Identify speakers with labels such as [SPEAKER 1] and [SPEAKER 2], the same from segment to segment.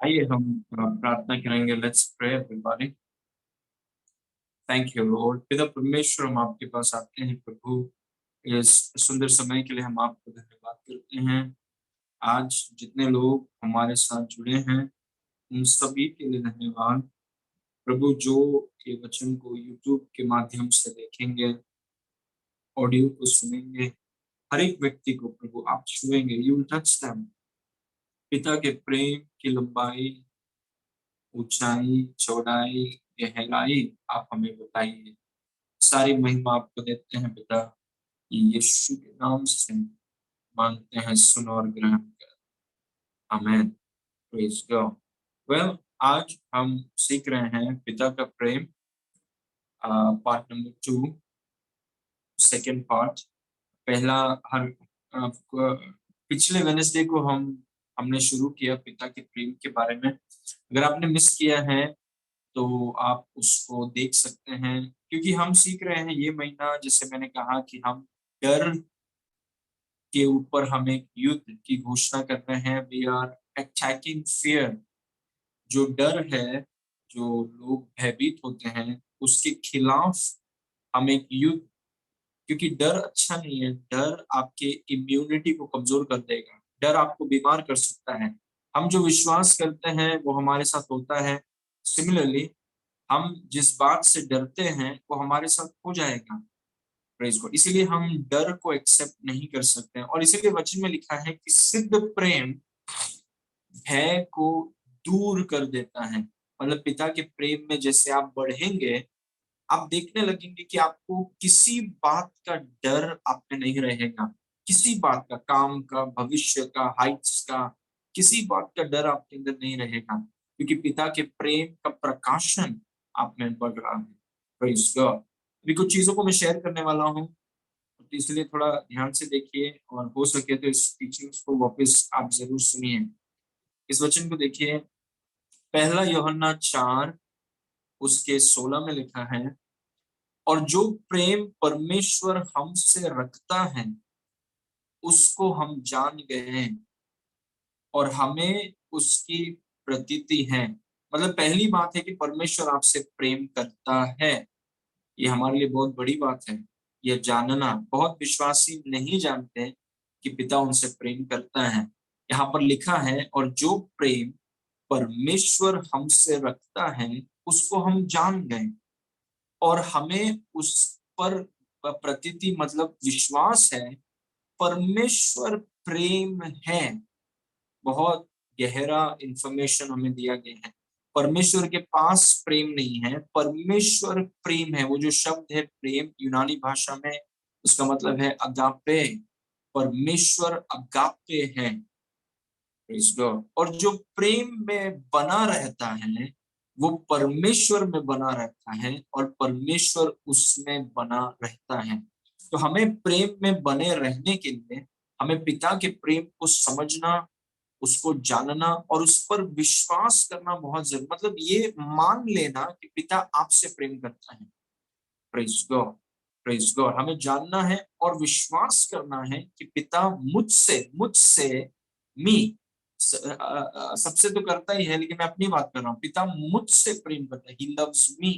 [SPEAKER 1] आइए हम प्रार्थना करेंगे। Let's pray everybody. Thank you Lord. पिता परमेश्वर, हम आपके पास आते हैं प्रभु। इस सुंदर समय के लिए हम आपको धन्यवाद करते हैं। आज जितने लोग हमारे साथ जुड़े हैं उन सभी के लिए धन्यवाद प्रभु। जो ये वचन को यूट्यूब के माध्यम से देखेंगे, ऑडियो को सुनेंगे, हर एक व्यक्ति को प्रभु आप छुएंगे। You will touch them. पिता के प्रेम की लंबाई, ऊंचाई, चौड़ाई, गहराई आप हमें बताइए। सारी महिमा आपको देते हैं पिता। यीशु के नाम से मांगते हैं, सुन और ग्रहण कर। आमेन। Praise God. वेल, आज हम सीख रहे हैं पिता का प्रेम, पार्ट नंबर 2, सेकेंड पार्ट। पहला हर पिछले वेडनेसडे को हमने शुरू किया पिता के प्रेम के बारे में। अगर आपने मिस किया है तो आप उसको देख सकते हैं, क्योंकि हम सीख रहे हैं ये महीना, जैसे मैंने कहा कि हम डर के ऊपर हम एक युद्ध की घोषणा कर रहे हैं। We are attacking fear. जो डर है, जो लोग भयभीत होते हैं, उसके खिलाफ हम एक युद्ध, क्योंकि डर अच्छा नहीं है। डर आपके इम्यूनिटी को कमजोर कर देगा। डर आपको बीमार कर सकता है। हम जो विश्वास करते हैं वो हमारे साथ होता है। सिमिलरली, हम जिस बात से डरते हैं वो हमारे साथ हो जाएगा। Praise God. इसीलिए हम डर को एक्सेप्ट नहीं कर सकते हैं। और इसीलिए वचन में लिखा है कि सिद्ध प्रेम भय को दूर कर देता है। मतलब पिता के प्रेम में जैसे आप बढ़ेंगे, आप देखने लगेंगे कि आपको किसी बात का डर आप में नहीं रहेगा। किसी बात का, काम का, भविष्य का, हाइट्स का, किसी बात का डर आपके अंदर नहीं रहेगा, क्योंकि पिता के प्रेम का प्रकाशन आप में बढ़ रहा है। Praise God. अभी कुछ चीजों को मैं शेयर करने वाला हूँ, तो इसलिए थोड़ा ध्यान से देखिए, और हो सके तो इस टीचिंग्स को वापस आप जरूर सुनिए। इस वचन को देखिए, पहला यूहन्ना 4 उसके 16 में लिखा है, और जो प्रेम परमेश्वर हमसे रखता है उसको हम जान गए हैं और हमें उसकी प्रतीति है। मतलब पहली बात है कि परमेश्वर आपसे प्रेम करता है। ये हमारे लिए बहुत बड़ी बात है, यह जानना। बहुत विश्वासी नहीं जानते कि पिता उनसे प्रेम करता है। यहाँ पर लिखा है, और जो प्रेम परमेश्वर हमसे रखता है उसको हम जान गए और हमें उस पर प्रतीति, मतलब विश्वास है। परमेश्वर प्रेम है। बहुत गहरा इंफॉर्मेशन हमें दिया गया है। परमेश्वर के पास प्रेम नहीं है, परमेश्वर प्रेम है। वो जो शब्द है प्रेम, यूनानी भाषा में उसका मतलब है अगापे। परमेश्वर अगापे है। Praise God. और जो प्रेम में बना रहता है वो परमेश्वर में बना रहता है और परमेश्वर उसमें बना रहता है। तो हमें प्रेम में बने रहने के लिए हमें पिता के प्रेम को समझना, उसको जानना और उस पर विश्वास करना बहुत जरूरी। मतलब ये मान लेना कि पिता आपसे प्रेम करता है। Praise God. Praise God. हमें जानना है और विश्वास करना है कि पिता मुझसे मुझसे मी सबसे तो करता ही है, लेकिन मैं अपनी बात कर रहा हूँ। पिता मुझसे प्रेम करता है। He loves me.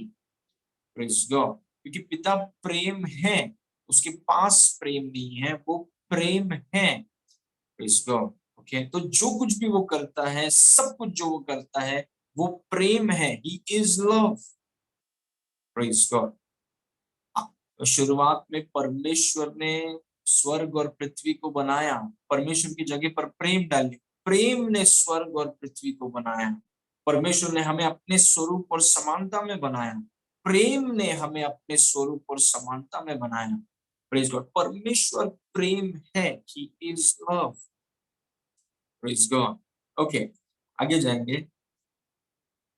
[SPEAKER 1] Praise God. क्योंकि पिता प्रेम है, उसके पास प्रेम नहीं है, वो प्रेम है। Praise God. ओके, तो जो कुछ भी वो करता है, सब कुछ जो वो करता है वो प्रेम है। He is love. Praise God. शुरुआत में परमेश्वर ने स्वर्ग और पृथ्वी को बनाया। परमेश्वर की जगह पर प्रेम डाली। प्रेम ने स्वर्ग और पृथ्वी को बनाया। परमेश्वर ने हमें अपने स्वरूप और समानता में बनाया। प्रेम ने हमें अपने स्वरूप और समानता में बनाया। Praise God. परमेश्वर प्रेम है। He is love. Praise God. Okay, आगे जाएंगे।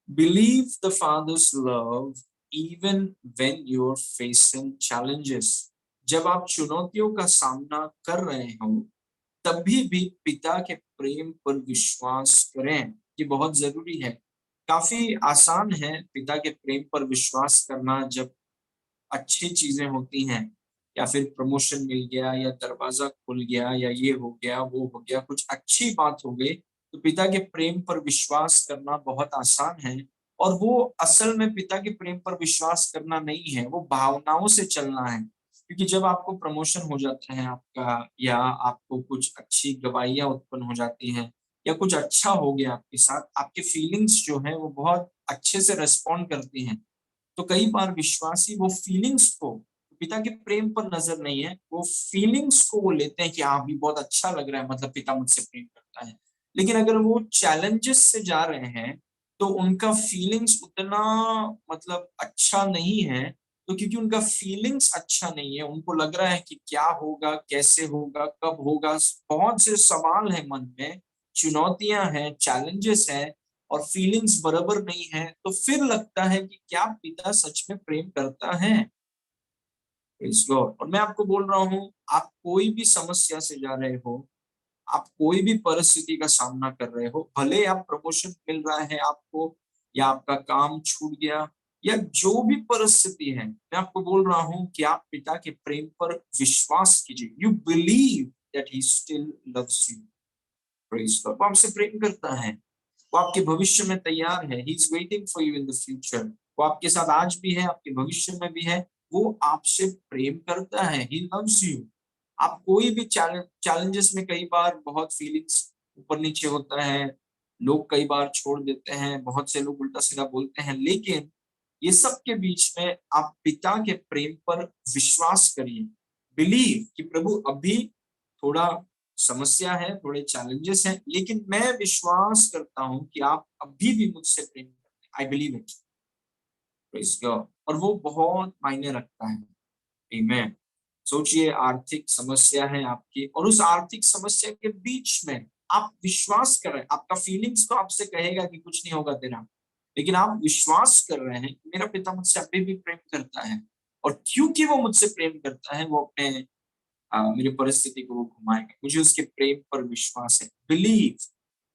[SPEAKER 1] Believe the father's love even when you are facing challenges. जब आप चुनौतियों का सामना कर रहे हो तभी भी पिता के प्रेम पर विश्वास करें। ये बहुत जरूरी है। काफी आसान है पिता के प्रेम पर विश्वास करना जब अच्छी चीजें होती हैं, या फिर प्रमोशन मिल गया, या दरवाजा खुल गया, या ये हो गया वो हो गया, कुछ अच्छी बात हो गई, तो पिता के प्रेम पर विश्वास करना बहुत आसान है, और वो असल में पिता के प्रेम पर विश्वास करना नहीं है, वो भावनाओं से चलना है। क्योंकि जब आपको प्रमोशन हो जाता है आपका, या आपको कुछ अच्छी गवाहियां उत्पन्न हो जाती हैं, या कुछ अच्छा हो गया आपके साथ, आपके फीलिंग्स जो है वो बहुत अच्छे से रिस्पॉन्ड करती हैं। तो कई बार विश्वासी वो फीलिंग्स को, पिता के प्रेम पर नजर नहीं है, वो फीलिंग्स को वो लेते हैं कि हाँ भी बहुत अच्छा लग रहा है, मतलब पिता मुझसे प्रेम करता है। लेकिन अगर वो चैलेंजेस से जा रहे हैं तो उनका फीलिंग्स उतना मतलब अच्छा नहीं है। तो क्योंकि उनका फीलिंग्स अच्छा नहीं है, उनको लग रहा है कि क्या होगा, कैसे होगा, कब होगा, बहुत से सवाल है मन में, चुनौतियां हैं, चैलेंजेस हैं, और फीलिंग्स बराबर नहीं है, तो फिर लगता है कि क्या पिता सच में प्रेम करता है। Praise God। और मैं आपको बोल रहा हूं, आप कोई भी समस्या से जा रहे हो, आप कोई भी परिस्थिति का सामना कर रहे हो, भले आप प्रमोशन मिल रहा है आपको, या आपका काम छूट गया, या जो भी परिस्थिति है, मैं आपको बोल रहा हूं कि आप पिता के प्रेम पर विश्वास कीजिए। You believe that he still loves you. Praise God. वो आपसे प्रेम करता है, वो आपके भविष्य में तैयार है। He is waiting for you in the future. वो आपके साथ आज भी है, आपके भविष्य में भी है। वो आपसे प्रेम करता है। He loves you. आप कोई भी चैलेंजेस में, कई बार बहुत फीलिंग्स ऊपर नीचे होता है, लोग कई बार छोड़ देते हैं, बहुत से लोग उल्टा सीधा बोलते हैं, लेकिन ये सब के बीच में आप पिता के प्रेम पर विश्वास करिए। बिलीव कि प्रभु अभी थोड़ा समस्या है, थोड़े चैलेंजेस हैं, लेकिन मैं विश्वास करता हूं कि आप अभी भी मुझसे प्रेम करते हैं। I believe it. Praise God. और वो बहुत मायने रखता है। आमीन। सोचिए, आर्थिक समस्या है आपकी, और उस आर्थिक समस्या के बीच में आप विश्वास कर रहे हैं। आपका फीलिंग्स तो आपसे कहेगा कि कुछ नहीं होगा तेरा, लेकिन आप विश्वास कर रहे हैं कि मेरा पिता मुझसे अभी भी प्रेम करता है, और क्योंकि वो मुझसे प्रेम करता है, वो अपने मेरी परिस्थिति को वो घुमाएगा। मुझे उसके प्रेम पर विश्वास है। Believe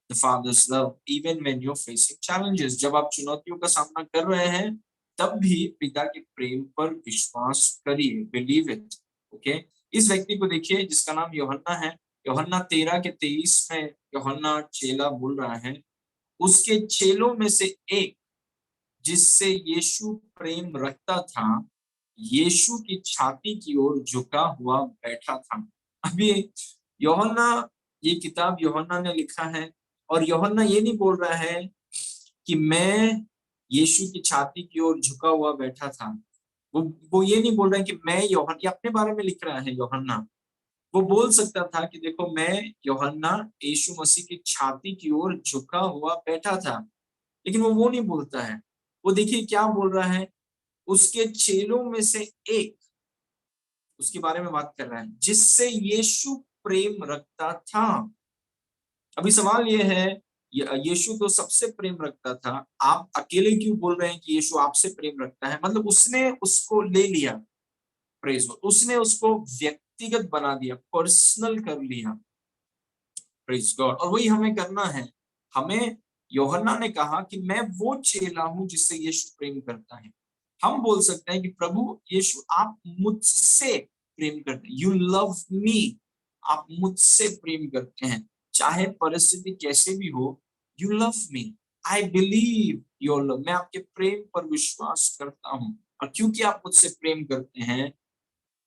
[SPEAKER 1] the father's love even when you are facing challenges. जब आप चुनौतियों का सामना कर रहे हैं, तब भी पिता के प्रेम पर विश्वास करिए। Believe it. ओके। इस व्यक्ति को देखिए जिसका नाम यूहन्ना है। यूहन्ना 13 के 23 में यूहन्ना चेला बोल रहा है, उसके चेलों में से एक जिससे यीशु प्रेम रखता था, यीशु की छाती की ओर झुका हुआ बैठा था। अभी यूहन्ना, ये किताब यूहन्ना ने लिखा है, और यूहन्ना ये नहीं बोल रहा है कि मैं यीशु की छाती की ओर झुका हुआ बैठा था। वो वो ये नहीं बोल रहा है कि मैं यूहन्ना, ये अपने बारे में लिख रहा है यूहन्ना। वो बोल सकता था कि देखो, मैं यूहन्ना यीशु मसीह की छाती की ओर झुका हुआ बैठा था, लेकिन वो नहीं बोलता है। वो देखिए क्या बोल रहा है, उसके चेलों में से एक, उसके बारे में बात कर रहा है, जिससे यीशु प्रेम रखता था। अभी सवाल ये है, यीशु तो सबसे प्रेम रखता था, आप अकेले क्यों बोल रहे हैं कि यीशु आपसे प्रेम रखता है? मतलब उसने उसको ले लिया। प्रेज, उसने उसको व्यक्तिगत बना दिया, पर्सनल कर लिया। Praise God. और वही हमें करना है। हमें, यूहन्ना ने कहा कि मैं वो चेला हूं जिससे यीशु प्रेम करता है। हम बोल सकते हैं कि प्रभु यीशु, आप मुझसे प्रेम करते हैं। You love me. आप मुझसे प्रेम करते हैं, चाहे परिस्थिति कैसे भी हो। You love me. I believe your love. मैं आपके प्रेम पर विश्वास करता हूं, और क्योंकि आप मुझसे प्रेम करते हैं,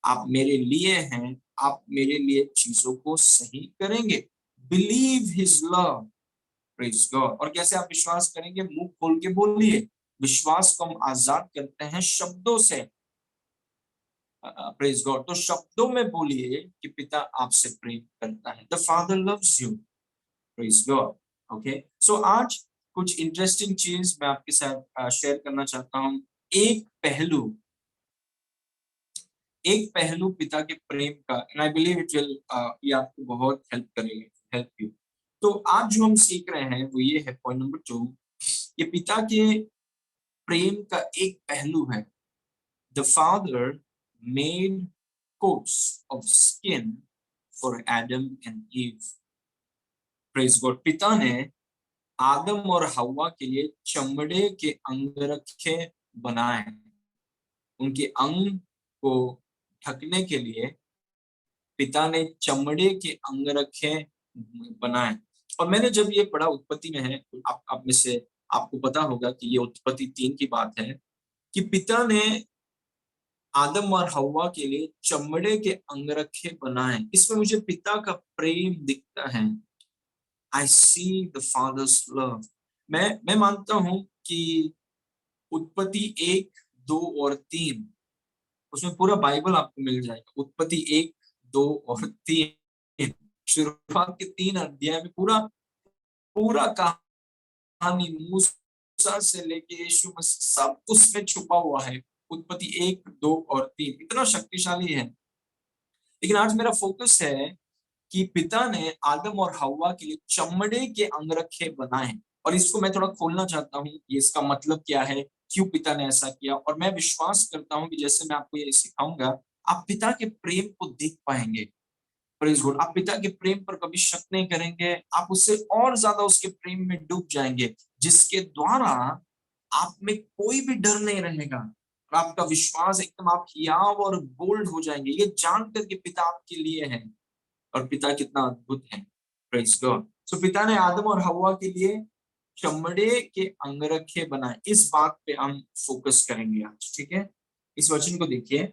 [SPEAKER 1] आप मेरे लिए हैं, आप मेरे लिए चीजों को सही करेंगे। Believe his love. Praise God. और कैसे आप विश्वास करेंगे? मुंह खोल के बोलिए। विश्वास को हम आजाद करते हैं शब्दों से। Praise God. तो शब्दों में बोलिए कि पिता आपसे प्रेम करता है। The father loves you. Praise God. Okay. So आज कुछ इंटरेस्टिंग चीज मैं आपके साथ शेयर करना चाहता हूँ। एक पहलू, एक पहलू पिता के प्रेम का, and I believe it will, ये आपको बहुत हेल्प करेगा, हेल्प यू। तो आज जो हम सीख रहे हैं वो ये है, पॉइंट नंबर 2, ये पिता के प्रेम का एक पहलू है। The father made coats of skin for Adam and Eve. Praise God। पिता ने आदम और हवा के लिए चमड़े के अंगरखे बनाए। उनके अंग को ढकने के लिए पिता ने चमड़े के अंगरखे बनाए। और मैंने जब ये पढ़ा, उत्पत्ति में है, तो आप में से आपको पता होगा कि ये उत्पत्ति 3 की बात है कि पिता ने आदम और हव्वा के लिए चमड़े के अंगरखे बनाए। इसमें मुझे पिता का प्रेम दिखता है। आई सी द फादर्स लव। मैं मानता हूं कि उत्पत्ति 1, 2 और 3, उसमें पूरा बाइबल आपको मिल जाएगा। उत्पत्ति 1, 2 और 3, शुरुआत के 3 अध्याय में पूरा पूरा कहानी मूसा से लेके यीशु मसीह सब उसमें छुपा हुआ है। उत्पत्ति 1, 2 और 3 इतना शक्तिशाली है। लेकिन आज मेरा फोकस है कि पिता ने आदम और हव्वा के लिए चमड़े के अंगरखे बनाए। और इसको मैं थोड़ा खोलना चाहता हूँ, ये इसका मतलब क्या है, क्यों पिता ने ऐसा किया। और मैं विश्वास करता हूँ कि जैसे मैं आपको ये सिखाऊंगा, आप पिता के प्रेम को देख पाएंगे। Praise God. आप पिता के प्रेम पर कभी शक नहीं करेंगे, आप उससे और ज्यादा उसके प्रेम में डूब जाएंगे, जिसके द्वारा आप में कोई भी डर नहीं रहेगा और आपका विश्वास एकदम आप हियाव और बोल्ड हो जाएंगे, ये जानकर के पिता आपके लिए है और पिता कितना अद्भुत है। Praise God. सो पिता ने आदम और हव्वा के लिए चमड़े के अंगरखे बनाए। इस बात पे हम फोकस करेंगे आज, ठीक है। इस वचन को देखिए,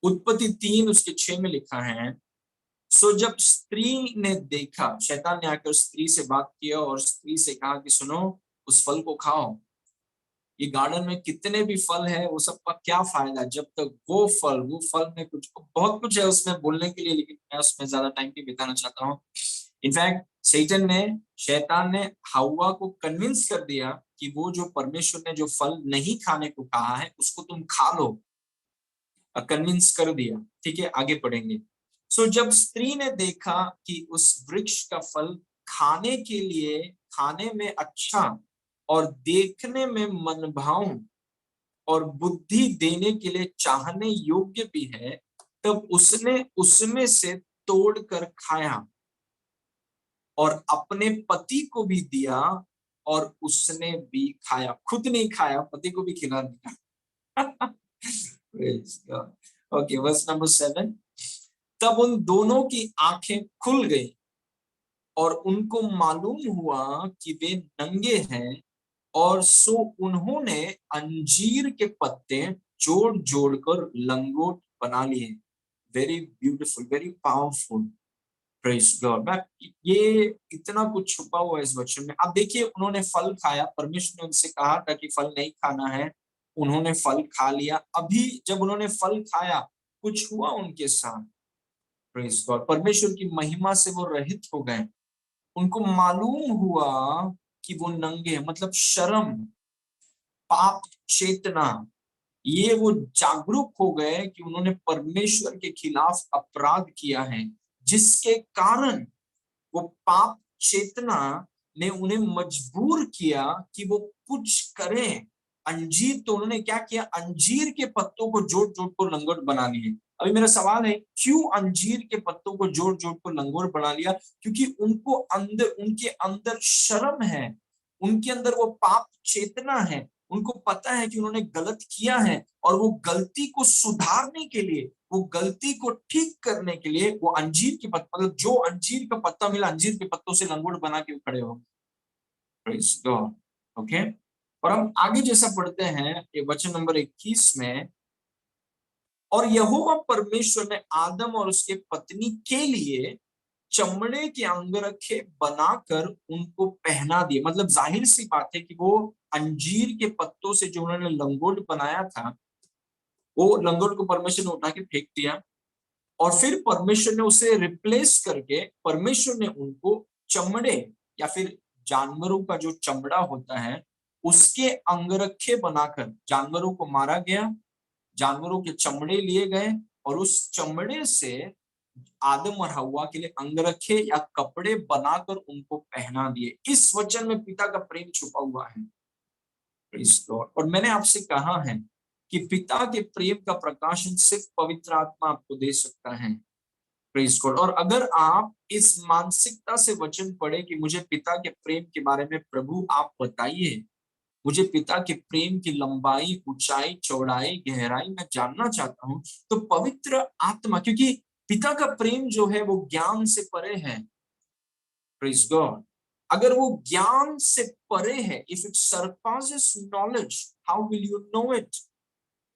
[SPEAKER 1] उत्पत्ति 3 उसके 6 में लिखा है, सो जब स्त्री ने देखा, शैतान ने आकर स्त्री से बात किया और स्त्री से कहा कि सुनो, उस फल को खाओ। ये गार्डन में कितने भी फल है, वो सबका क्या फायदा जब तक वो फल में कुछ बहुत कुछ है उसमें बोलने के लिए, लेकिन मैं उसमें ज्यादा टाइम नहीं बिताना चाहता हूँ। इनफैक्ट शैतान ने हव्वा को कन्विंस कर दिया कि वो जो परमेश्वर ने जो फल नहीं खाने को कहा है उसको तुम खा लो, कन्विंस कर दिया। ठीक है, आगे पढ़ेंगे। सो जब स्त्री ने देखा कि उस वृक्ष का फल खाने के लिए, खाने में अच्छा और देखने में मनभाऊ और बुद्धि देने के लिए चाहने योग्य भी है, तब उसने उसमें से तोड़कर खाया और अपने पति को भी दिया और उसने भी खाया। खुद नहीं खाया, पति को भी खिला दिया। Okay, verse number 7। तब उन दोनों की आंखें खुल गई और उनको मालूम हुआ कि वे नंगे हैं, और सो उन्होंने अंजीर के पत्ते जोड़ जोड़कर लंगोट बना लिए। Very beautiful, very powerful. Praise God. ये इतना कुछ छुपा हुआ है इस वचन में। अब देखिए, उन्होंने फल खाया, परमेश्वर ने उनसे कहा था कि फल नहीं खाना है, उन्होंने फल खा लिया। अभी जब उन्होंने फल खाया, कुछ हुआ उनके साथ। Praise God. परमेश्वर की महिमा से वो रहित हो गए। उनको मालूम हुआ कि वो नंगे हैं, मतलब शर्म, पाप चेतना, ये वो जागरूक हो गए कि उन्होंने परमेश्वर के खिलाफ अपराध किया है, जिसके कारण वो पाप चेतना ने उन्हें मजबूर किया कि वो कुछ करें। अंजीर, तो उन्होंने क्या किया, अंजीर के पत्तों को जोड़ जोड़ कर लंगोट बना लिए। अभी मेरा सवाल है, क्यों अंजीर के पत्तों को जोड़ जोड़ कर लंगोट बना लिया? क्योंकि उनको अंदर, उनके अंदर शर्म है, उनके अंदर वो पाप चेतना है। उनको पता है कि उन्होंने गलत किया है और वो गलती को सुधारने के लिए, वो गलती को ठीक करने के लिए वो अंजीर के पत्ता, मतलब जो अंजीर का पत्ता मिला, अंजीर के पत्तों से लंगोट बना के खड़े हो। Praise God. ओके, और हम आगे जैसा पढ़ते हैं ये वचन नंबर 21 में, और यहोवा परमेश्वर ने आदम और उसके पत्नी के लिए चमड़े के अंगरखे बनाकर उनको पहना दिए। मतलब जाहिर सी बात है कि वो अंजीर के पत्तों से जो उन्होंने लंगोट बनाया था, वो लंगोट को परमेश्वर ने उठा के फेंक दिया और फिर परमेश्वर ने उसे रिप्लेस करके परमेश्वर ने उनको चमड़े, या फिर जानवरों का जो चमड़ा होता है उसके अंगरखे बनाकर, जानवरों को मारा गया, जानवरों के चमड़े लिए गए और उस चमड़े से आदम और हव्वा के लिए अंगरखे या कपड़े बनाकर उनको पहना दिए। इस वचन में पिता का प्रेम छुपा हुआ है। और मैंने आपसे कहा है कि पिता के प्रेम का प्रकाशन सिर्फ पवित्र आत्मा आपको दे सकता है। Praise God. और अगर आप इस मानसिकता से वचन पढ़े कि मुझे पिता के प्रेम के बारे में प्रभु आप बताइए, मुझे पिता के प्रेम की लंबाई, ऊंचाई, चौड़ाई, गहराई मैं जानना चाहता हूं, तो पवित्र आत्मा, क्योंकि पिता का प्रेम जो है वो ज्ञान से परे है, प्रेज गॉड। अगर वो ज्ञान से परे है, if it surpasses knowledge, how will you know it?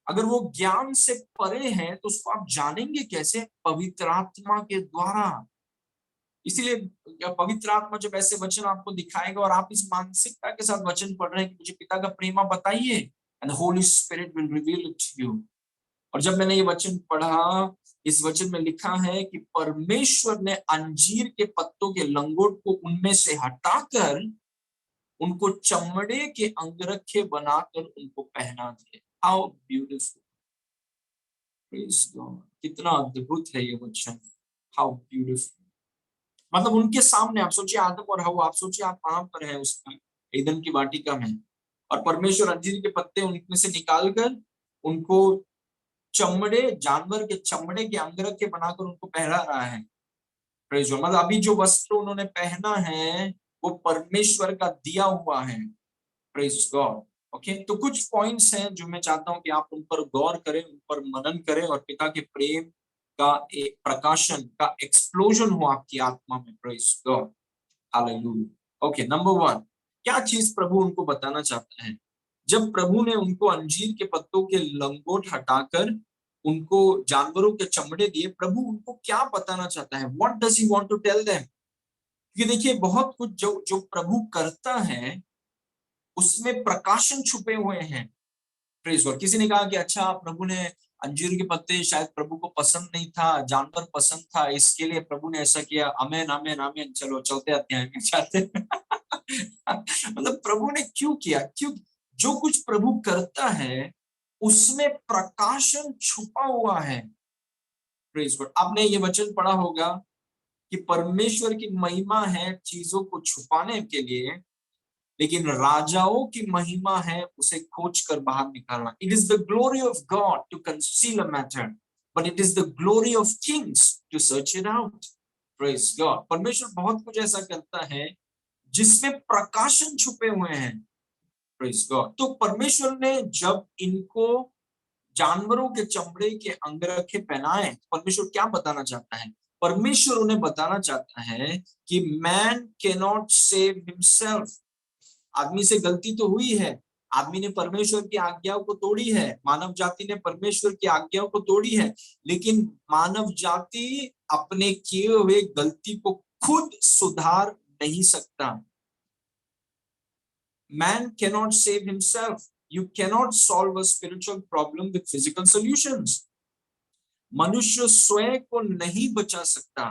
[SPEAKER 1] अगर वो ज्ञान से परे है तो उसको आप जानेंगे कैसे? पवित्र आत्मा के द्वारा। इसीलिए पवित्र आत्मा जब ऐसे वचन आपको दिखाएगा और आप इस मानसिकता के साथ वचन पढ़ रहे हैं कि मुझे पिता का प्रेम आप बताइए, and the Holy Spirit will reveal it to you. और जब मैंने ये वचन पढ़ा, इस वचन में लिखा है कि परमेश्वर ने अंजीर के पत्तों के लंगोट को उनमें से हटाकर उनको चमड़े के अंगरखे बनाकर उनको पहना दिए। How beautiful, praise God. कितना अद्भुत है ये वचन, हाउ ब्यूटीफुल। मतलब उनके सामने आप सोचिए, आदम और हवा, आप सोचिए आप कहां पर है, उसमें ईदन की वाटिका में, और परमेश्वर अंजीर के पत्ते उनमें से निकालकर उनको चमड़े, जानवर के चमड़े के अंगरखे बनाकर उनको पहना रहा है। Praise God. मतलब अभी जो वस्त्र उन्होंने पहना है वो परमेश्वर का दिया हुआ है। Praise God. ओके, तो कुछ पॉइंट्स हैं जो मैं चाहता हूं कि आप उन पर गौर करें, उन पर मनन करें, और पिता के प्रेम का एक प्रकाशन का एक्सप्लोजन हो आपकी आत्मा में। Praise God, hallelujah. Okay, number 1, क्या चीज प्रभु उनको बताना चाहता है? जब प्रभु ने उनको अंजीर के पत्तों के लंगोट हटाकर उनको जानवरों के चमड़े दिए, प्रभु उनको क्या बताना चाहता है? What does he want to tell them? ये देखिए, बहुत कुछ जो जो प्रभु करता है उसमें प्रकाशन छुपे हुए हैं। Praise God. किसी ने कहा कि अच्छा, प्रभु ने अंजीर के पत्ते शायद प्रभु को पसंद नहीं था, जानवर पसंद था, इसके लिए प्रभु ने ऐसा किया। आमेन आमेन आमेन। चलो चौथे अध्याय में जाते हैं। मतलब प्रभु ने क्यों किया? क्यों? जो कुछ प्रभु करता है उसमें प्रकाशन छुपा हुआ है। Praise God. आपने ये वचन पढ़ा होगा कि परमेश्वर की महिमा है चीजों को छुपाने के लिए, लेकिन राजाओं की महिमा है उसे खोज कर बाहर निकालना। It is the glory of God to conceal a matter, but it is the glory of kings to search it out. Praise God. परमेश्वर बहुत कुछ ऐसा करता है जिसमें प्रकाशन छुपे हुए हैं। Praise God. तो परमेश्वर ने जब इनको जानवरों के चमड़े के अंगरखे पहनाए, परमेश्वर क्या बताना चाहता है? परमेश्वर उन्हें बताना चाहता है कि man can not save himself. आदमी से गलती तो हुई है, आदमी ने परमेश्वर की आज्ञाओं को तोड़ी है, मानव जाति ने परमेश्वर की आज्ञाओं को तोड़ी है, लेकिन मानव जाति अपने किए हुए गलती को खुद सुधार नहीं सकता। Man cannot save himself. You cannot solve a spiritual problem with physical solutions. मनुष्य स्वयं को नहीं बचा सकता।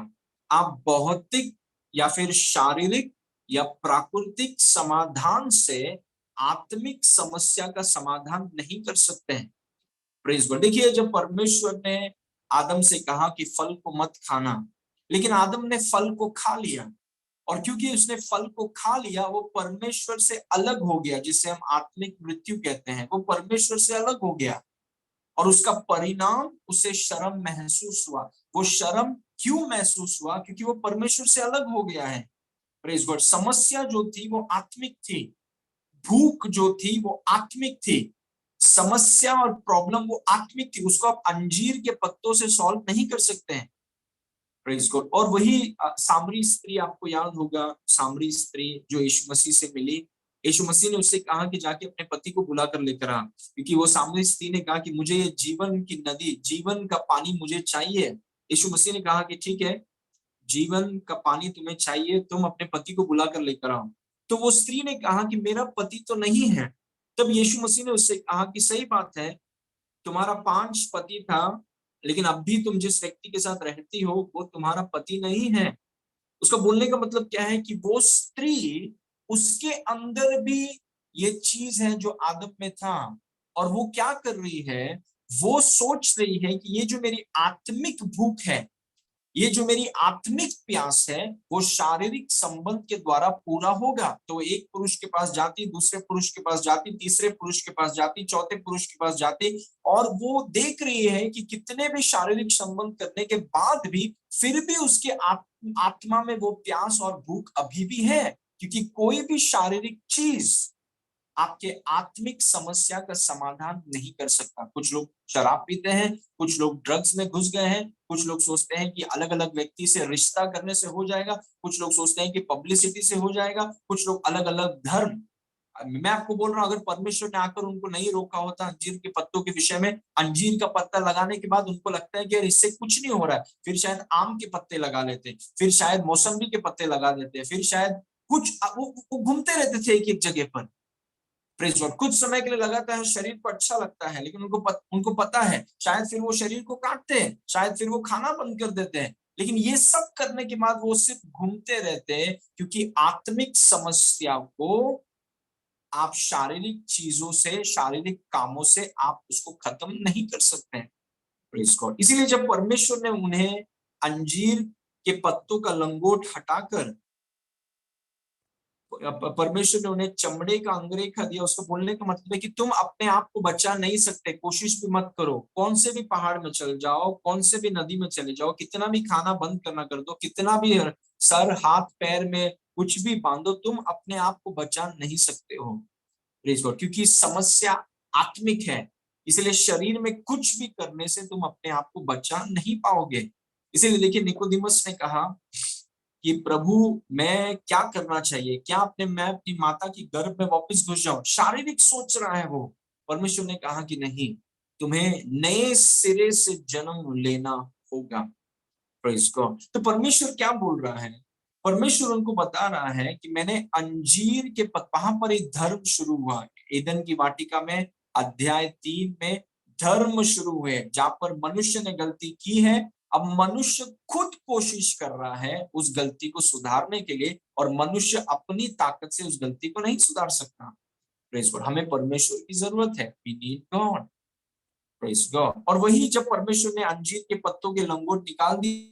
[SPEAKER 1] आप भौतिक या फिर शारीरिक या प्राकृतिक समाधान से आत्मिक समस्या का समाधान नहीं कर सकते हैं। Praise God. देखिए, जब परमेश्वर ने आदम से कहा कि फल को मत खाना, लेकिन आदम ने फल को खा लिया, और क्योंकि उसने फल को खा लिया वो परमेश्वर से अलग हो गया, जिसे हम आत्मिक मृत्यु कहते हैं। वो परमेश्वर से अलग हो गया और उसका परिणाम उसे शर्म महसूस हुआ। वो शर्म क्यों महसूस हुआ? क्योंकि वो परमेश्वर से अलग हो गया है। Praise God. समस्या जो थी वो आत्मिक थी, भूख जो थी वो आत्मिक थी, समस्या और प्रॉब्लम वो आत्मिक थी। उसको आप अंजीर के पत्तों से सॉल्व नहीं कर सकते हैं। Praise God. और वही सामरी स्त्री, आपको याद होगा सामरी स्त्री जो यीशु मसीह से मिली, यीशु मसीह ने उससे कहा कि जाके अपने पति को बुलाकर लेकर आ, क्योंकि वो सामरी स्त्री ने कहा कि मुझे ये जीवन की नदी, जीवन का पानी मुझे चाहिए। यीशु मसीह ने कहा कि ठीक है, जीवन का पानी तुम्हें चाहिए, तुम अपने पति को बुलाकर लेकर आओ। तो वो स्त्री ने कहा कि मेरा पति तो नहीं है। तब यीशु मसीह ने उससे कहा कि सही बात है, तुम्हारा 5 पति था, लेकिन अब भी तुम जिस व्यक्ति के साथ रहती हो वो तुम्हारा पति नहीं है। उसका बोलने का मतलब क्या है कि वो स्त्री, उसके अंदर भी ये चीज है जो आदम में था, और वो क्या कर रही है? वो सोच रही है कि ये जो मेरी आत्मिक भूख है, ये जो मेरी आत्मिक प्यास है, वो शारीरिक संबंध के द्वारा पूरा होगा। तो एक पुरुष के पास जाती, दूसरे पुरुष के पास जाती, तीसरे पुरुष के पास जाती, चौथे पुरुष के पास जाती, और वो देख रही है कि कितने भी शारीरिक संबंध करने के बाद भी फिर भी उसके आत्मा में वो प्यास और भूख अभी भी है, क्योंकि कोई भी शारीरिक चीज आपके आत्मिक समस्या का समाधान नहीं कर सकता। कुछ लोग शराब पीते हैं, कुछ लोग ड्रग्स में घुस गए हैं, कुछ लोग सोचते हैं कि अलग अलग व्यक्ति से रिश्ता करने से हो जाएगा, कुछ लोग सोचते हैं कि पब्लिसिटी से हो जाएगा, कुछ लोग अलग अलग धर्म। मैं आपको बोल रहा हूं, अगर परमेश्वर ने आकर उनको नहीं रोका होता अंजीर के पत्तों के विषय में, अंजीर का पत्ता लगाने के बाद उनको लगता है कि यार इससे कुछ नहीं हो रहा है, फिर शायद आम के पत्ते लगा लेते, फिर शायद मौसम्बी के पत्ते लगा देते, फिर शायद कुछ वो घूमते रहते थे एक एक जगह पर। Praise God. कुछ समय के लिए लगाता है, शरीर को अच्छा लगता है, लेकिन उनको पता है शायद फिर वो शरीर को काटते हैं, शायद फिर वो खाना बंद कर देते हैं, लेकिन ये सब करने के बाद वो सिर्फ घूमते रहते हैं, क्योंकि आत्मिक समस्या को आप शारीरिक चीजों से, शारीरिक कामों से आप उसको खत्म नहीं कर सकते हैं। Praise God. इसीलिए जब परमेश्वर ने उन्हें अंजीर के पत्तों का लंगोट हटाकर परमेश्वर ने उन्हें चमड़े का अंगरखा दिया, उसको बोलने का मतलब है कि तुम अपने आप को बचा नहीं सकते, कोशिश भी मत करो, कौन से भी पहाड़ में चल जाओ, कौन से भी नदी में चले जाओ, कितना भी खाना बंद करना कर दो, कितना भी सर हाथ पैर में कुछ भी बांधो, तुम अपने आप को बचा नहीं सकते हो। Praise God. क्योंकि समस्या आत्मिक है, इसलिए शरीर में कुछ भी करने से तुम अपने आप को बचा नहीं पाओगे। इसीलिए देखिए, निकोदिमस ने कहा कि प्रभु मैं क्या करना चाहिए, क्या मैं अपनी माता की गर्भ में वापस घुस जाऊं? शारीरिक सोच रहा है वो। परमेश्वर ने कहा कि नहीं, तुम्हें नए सिरे से जन्म लेना होगा। Praise God. तो परमेश्वर क्या बोल रहा है? परमेश्वर उनको बता रहा है कि मैंने अंजीर के वहां पर एक धर्म शुरू हुआ, ईदन की वाटिका में अध्याय 3 में धर्म शुरू हुए, जहां पर मनुष्य ने गलती की है। अब मनुष्य खुद कोशिश कर रहा है उस गलती को सुधारने के लिए, और मनुष्य अपनी ताकत से उस गलती को नहीं सुधार सकता। Praise God. हमें परमेश्वर की जरूरत है, we need God. Praise God. और वही जब परमेश्वर ने अंजीर के पत्तों के लंगोट निकाल दिए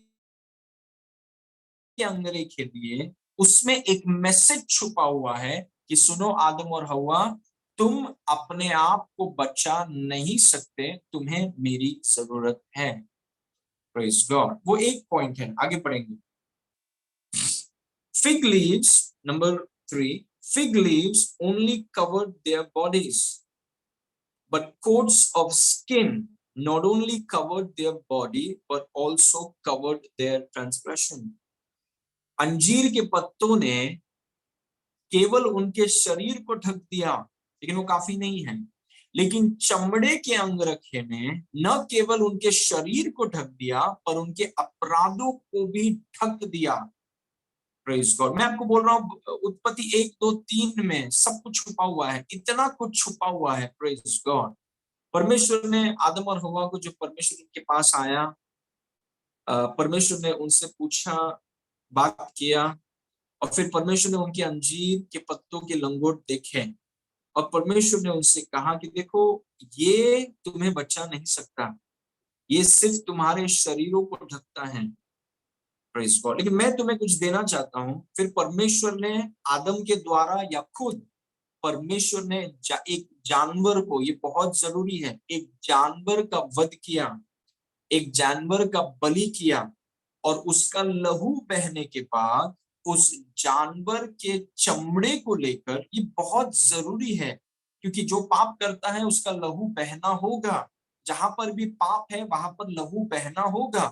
[SPEAKER 1] अंगरे के लिए, उसमें एक मैसेज छुपा हुआ है कि सुनो आदम और हवा, तुम अपने आप को बचा नहीं सकते, तुम्हें मेरी जरूरत है। Praise God. वो एक पॉइंट है, आगे पढ़ेंगे। Fig leaves, number 3, fig leaves only covered their bodies, but coats of skin not only covered their body but also covered their transgression। अंजीर के पत्तों ने केवल उनके शरीर को ढक दिया, लेकिन वो काफी नहीं है। लेकिन चमड़े के अंगरखे ने न केवल उनके शरीर को ढक दिया, पर उनके अपराधों को भी ढक दिया। Praise God. मैं आपको बोल रहा हूँ, उत्पत्ति 1, 2, 3 में सब कुछ छुपा हुआ है, इतना कुछ छुपा हुआ है। Praise God. परमेश्वर ने आदम और हवा को, जब परमेश्वर उनके पास आया, परमेश्वर ने उनसे पूछा, बात किया, और फिर परमेश्वर ने उनके अंजीर के पत्तों के लंगोट देखे, और परमेश्वर ने उनसे कहा कि देखो, ये तुम्हें बचा नहीं सकता, ये सिर्फ तुम्हारे शरीरों को ढकता है। Praise God. लेकिन मैं तुम्हें कुछ देना चाहता हूं। फिर परमेश्वर ने आदम के द्वारा या खुद परमेश्वर ने एक जानवर को, ये बहुत जरूरी है, एक जानवर का वध किया, एक जानवर का बलि किया, और उसका लहू बहने के बाद उस जानवर के चमड़े को लेकर, ये बहुत जरूरी है, क्योंकि जो पाप करता है उसका लहू बहना होगा। जहां पर भी पाप है वहां पर लहू बहना होगा।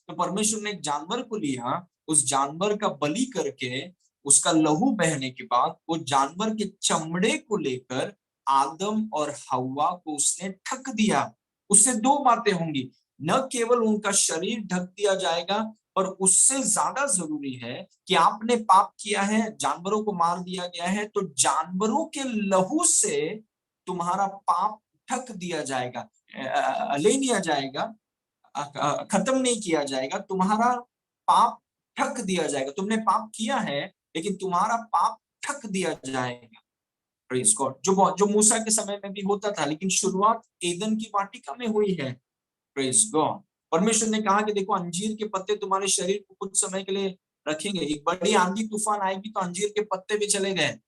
[SPEAKER 1] तो परमेश्वर ने एक जानवर को लिया, उस जानवर का बलि करके उसका लहू बहने के बाद वो जानवर के चमड़े को लेकर आदम और हव्वा को उसने ढक दिया। उससे दो बातें होंगी, न केवल उनका शरीर ढक दिया जाएगा, पर उससे ज्यादा जरूरी है कि आपने पाप किया है, जानवरों को मार दिया गया है, तो जानवरों के लहू से तुम्हारा पाप ढक दिया जाएगा, ले लिया जाएगा, खत्म नहीं किया जाएगा, तुम्हारा पाप ढक दिया जाएगा। तुमने पाप किया है, लेकिन तुम्हारा पाप ढक दिया जाएगा। Praise God. जो मूसा के समय में भी होता था, लेकिन शुरुआत एदन की वाटिका में हुई है। Praise God. परमेश्वर ने कहा कि देखो, अंजीर के पत्ते तुम्हारे शरीर को कुछ समय के लिए रखेंगे, एक बड़ी आंधी तूफान आएगी तो अंजीर के पत्ते भी चले गए।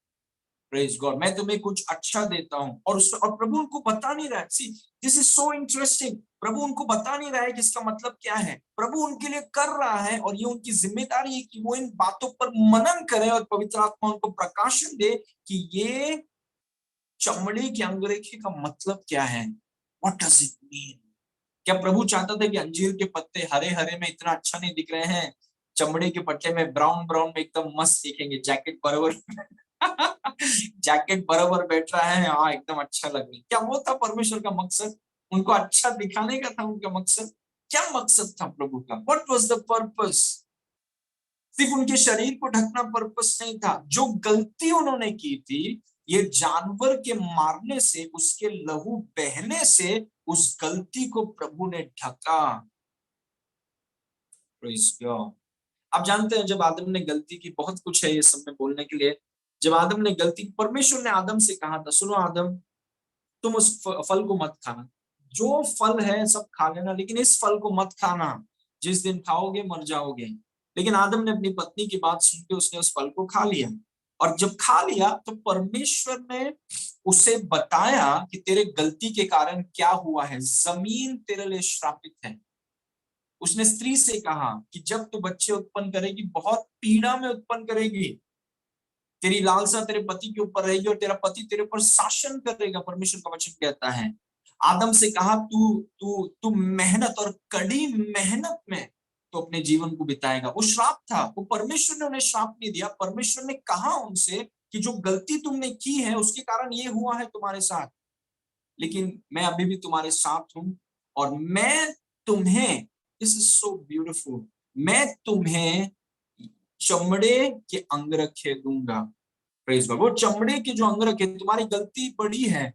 [SPEAKER 1] Praise God. मैं तुम्हें कुछ अच्छा देता हूं, और प्रभु उनको बता नहीं रहा है। सी, दिस इज सो इंटरेस्टिंग। प्रभु उनको बता नहीं रहा है कि इसका मतलब क्या है, प्रभु उनके लिए कर रहा है, और ये उनकी जिम्मेदारी है कि वो इन बातों पर मनन करे और पवित्र आत्मा उनको प्रकाशन दे कि ये चमड़े के अंगरखे का मतलब क्या है? What does it mean? क्या प्रभु चाहता था कि अंजीर के पत्ते हरे हरे में इतना अच्छा नहीं दिख रहे हैं, चमड़े के पट्टे में ब्राउन ब्राउन में एकदम मस्त दिखेंगे, जैकेट बराबर जैकेट बराबर बैठ रहा है, हाँ एकदम अच्छा लग रहा है? क्या वो था परमेश्वर का मकसद? उनको अच्छा दिखाने का था उनका मकसद? क्या मकसद था प्रभु का? What was the purpose? सिर्फ उनके शरीर को ढकना पर्पस नहीं था। जो गलती उन्होंने की थी, ये जानवर के मारने से, उसके लहू बहने से उस गलती को प्रभु ने ढका। Praise God. आप जानते हैं जब आदम ने गलती की, बहुत कुछ है ये सब में बोलने के लिए। जब आदम ने गलती, परमेश्वर ने आदम से कहा था, सुनो आदम, तुम उस फल को मत खाना, जो फल है सब खा लेना, लेकिन इस फल को मत खाना, जिस दिन खाओगे मर जाओगे। लेकिन आदम ने अपनी पत्नी की बात सुन के उसने उस फल को खा लिया। और जब खा लिया तो परमेश्वर ने उसे बताया कि तेरे गलती के कारण क्या हुआ है, जमीन तेरे लिए श्रापित है। उसने स्त्री से कहा कि जब तू बच्चे उत्पन्न करेगी, बहुत पीड़ा में उत्पन्न करेगी, तेरी लालसा तेरे पति के ऊपर रहेगी और तेरा पति तेरे ऊपर शासन करेगा, परमेश्वर का वचन कहता है। आदम से कहा तू तू तू मेहनत और कड़ी मेहनत में तो अपने जीवन को बिताएगा। वो श्राप था, वो परमेश्वर ने उन्हें श्राप नहीं दिया। परमेश्वर ने कहा उनसे कि जो गलती तुमने की है उसके कारण ये हुआ है तुम्हारे साथ, लेकिन मैं अभी भी तुम्हारे साथ हूं और मैं तुम्हें, दिस इज सो ब्यूटीफुल, मैं तुम्हें चमड़े के अंगरखे दूंगा। Praise God. वो चमड़े के जो अंगरखे, तुम्हारी गलती बड़ी है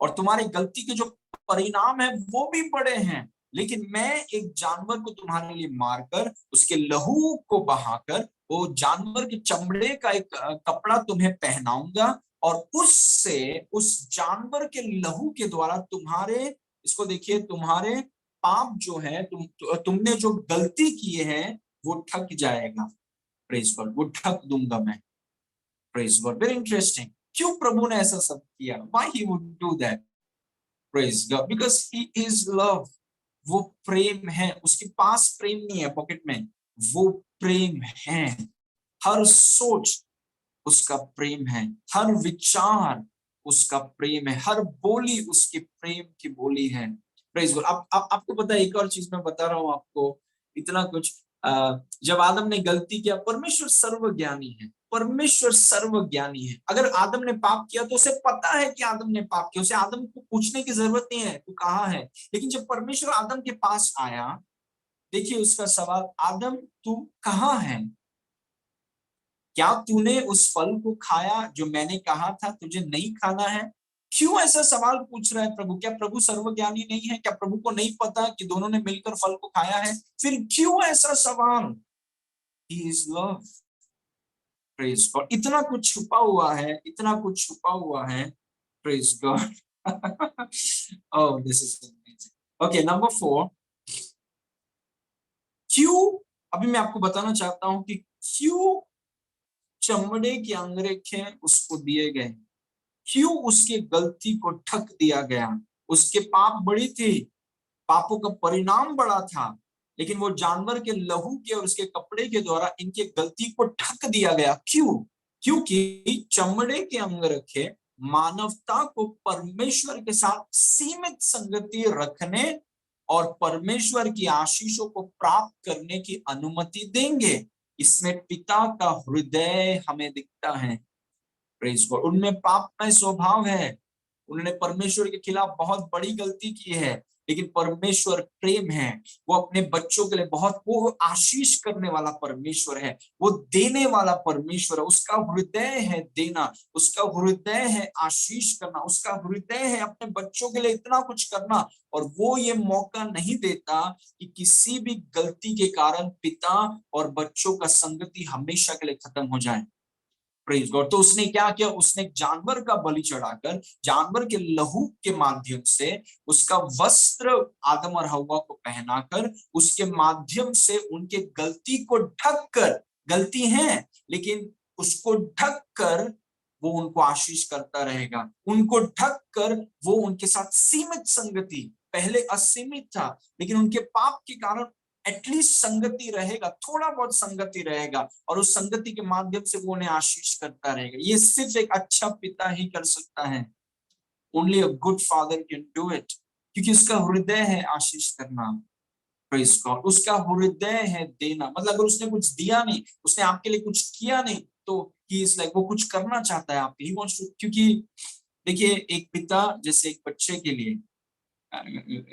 [SPEAKER 1] और तुम्हारी गलती के जो परिणाम है वो भी बड़े हैं, लेकिन मैं एक जानवर को तुम्हारे लिए मारकर उसके लहू को बहाकर वो जानवर के चमड़े का एक कपड़ा तुम्हें पहनाऊंगा और उससे, उस जानवर के लहू के द्वारा तुम्हारे, इसको देखिए, तुम्हारे पाप जो है, तुमने जो गलती किए हैं वो ठक जाएगा। Praise God. वो ठक दूंगा मैं। Praise God. Very interesting. क्यों प्रभु ने ऐसा सब किया? Why he would do that? Praise God. Because he is love. वो प्रेम है। उसके पास प्रेम नहीं है पॉकेट में, वो प्रेम है। हर सोच उसका प्रेम है, हर विचार उसका प्रेम है, हर बोली उसकी प्रेम की बोली है। Praise God. आपको पता है, एक और चीज मैं बता रहा हूं आपको, इतना कुछ। जब आदम ने गलती किया, परमेश्वर सर्वज्ञानी है, परमेश्वर सर्वज्ञानी है। अगर आदम ने पाप किया तो उसे पता है कि आदम ने पाप किया, उसे आदम को पूछने की जरूरत नहीं है तू कहाँ है। लेकिन जब परमेश्वर आदम के पास आया, देखिए उसका सवाल, आदम तू कहाँ है? क्या तूने उस फल को खाया जो मैंने कहा था तुझे नहीं खाना है? क्यों ऐसा सवाल पूछ रहा है प्रभु? क्या प्रभु सर्वज्ञानी नहीं है? क्या प्रभु को नहीं पता कि दोनों ने मिलकर फल को खाया है? फिर क्यों ऐसा सवाल? ही इज लव। Praise God. इतना कुछ छुपा हुआ है, इतना कुछ छुपा हुआ है। Praise God. Oh this is amazing. Okay, number 4। क्यों, अभी मैं आपको बताना चाहता हूं कि क्यों चमड़े के अंगरखे उसको दिए गए, क्यों उसकी गलती को ढक दिया गया। उसके पाप बड़ी थी, पापों का परिणाम बड़ा था, लेकिन वो जानवर के लहू के और उसके कपड़े के द्वारा इनके गलती को ढक दिया गया। क्यों? क्योंकि चमड़े के अंगरखे मानवता को परमेश्वर के साथ सीमित संगति रखने और परमेश्वर की आशीषों को प्राप्त करने की अनुमति देंगे। इसमें पिता का हृदय हमें दिखता है। Praise God. उनमें पापमय स्वभाव है, उन्होंने परमेश्वर के खिलाफ बहुत बड़ी गलती की है, लेकिन परमेश्वर प्रेम है। वो अपने बच्चों के लिए बहुत, वो आशीष करने वाला परमेश्वर है, वो देने वाला परमेश्वर है। उसका हृदय है देना, उसका हृदय है आशीष करना, उसका हृदय है अपने बच्चों के लिए इतना कुछ करना। और वो ये मौका नहीं देता कि किसी भी गलती के कारण पिता और बच्चों का संगति हमेशा के लिए खत्म हो जाए। Praise God. तो उसने क्या किया? उसने जानवर का बलि चढ़ाकर, जानवर के लहू के माध्यम से उसका वस्त्र आदम और हव्वा को पहनाकर, उसके माध्यम से उनके गलती को ढक कर, गलती है लेकिन उसको ढक कर वो उनको आशीष करता रहेगा, उनको ढक कर वो उनके साथ सीमित संगति, पहले असीमित था लेकिन उनके पाप के कारण एटलीस्ट संगति रहेगा, थोड़ा बहुत संगति रहेगा, और उस संगति के माध्यम से वो उन्हें आशीष करता रहेगा। ये सिर्फ एक अच्छा पिता ही कर सकता है। Only a good father can do it, क्योंकि उसका हृदय है आशीष करना। प्रेज गॉड, उसका हृदय है देना। मतलब अगर उसने कुछ दिया नहीं, उसने आपके लिए कुछ किया नहीं, तो ही इज लाइक, वो कुछ करना चाहता है आपके, ही वांट्स टू। क्योंकि देखिए, एक पिता जैसे एक बच्चे के लिए,